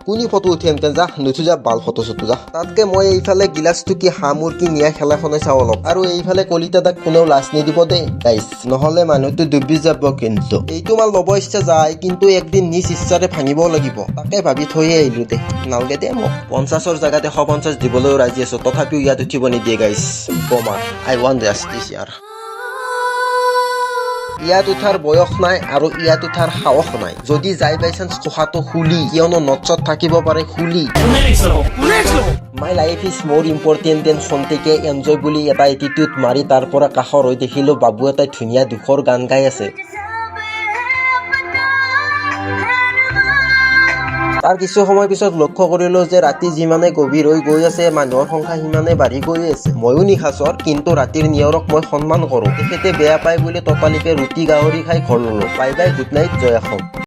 কোনি photo উঠি এনকে যা নুঠু যা বাল ফটো চটো যা তাতকে মই এইফালে গিলাচটো কি হামুৰ কি নিয়া খেলাখনে চাওঁ অলপ আৰু এইফালে কলিতা তাক কোনেও লাজ নিদিব দেই গাইছ নহ'লে মানুহটো ডুবি যাব কিন্তু এইটো মাল ল'ব ইচ্ছা যায় কিন্তু একদিন নিজ ইচ্ছাৰে ভাঙিবও লাগিব তাকে ভাবি থৈয়ে আহিলো দে নালগে দে মোক 50ৰ জাগাতে 150 দিবলৈও ৰাজি আছো তথাপিও ইয়াত উঠিব নিদিয়ে গাইছ বমাৰ আই ৱান্ট জাষ্টিছ ইয়াৰ ইয়াত উঠাৰ বয়স নাই আৰু ইয়াত উঠাৰ সাহস নাই যদি যাই বাই চান্স খোহাটো খুলি কিয়নো নটছত থাকিব পাৰে খুলি মাই লাইফ ইজ মোৰ ইম্পৰ্টেণ্ট দেন খন্তেকে এনজয় বুলি এটা এটিটিউড মাৰি তাৰ পৰা কাষৰ হৈ দেখিলো বাবু এটাই ধুনীয়া দুখৰ গান গাই আছে তাৰ কিছু সময় পিছত লক্ষ্য কৰিলো যে ৰাতি যিমানে গভীৰ হৈ গৈ আছে মানুহৰ সংখ্যা সিমানে বাঢ়ি গৈ আছে ময়ো নিশাচৰ কিন্তু ৰাতিৰ নিয়ৰক মই সন্মান কৰোঁ তেখেতে বেয়া পায় বুলি ততালিকে ৰুটি গাহৰি খাই ঘৰ ল'লো বাই বাই গুড নাইট জয় অসম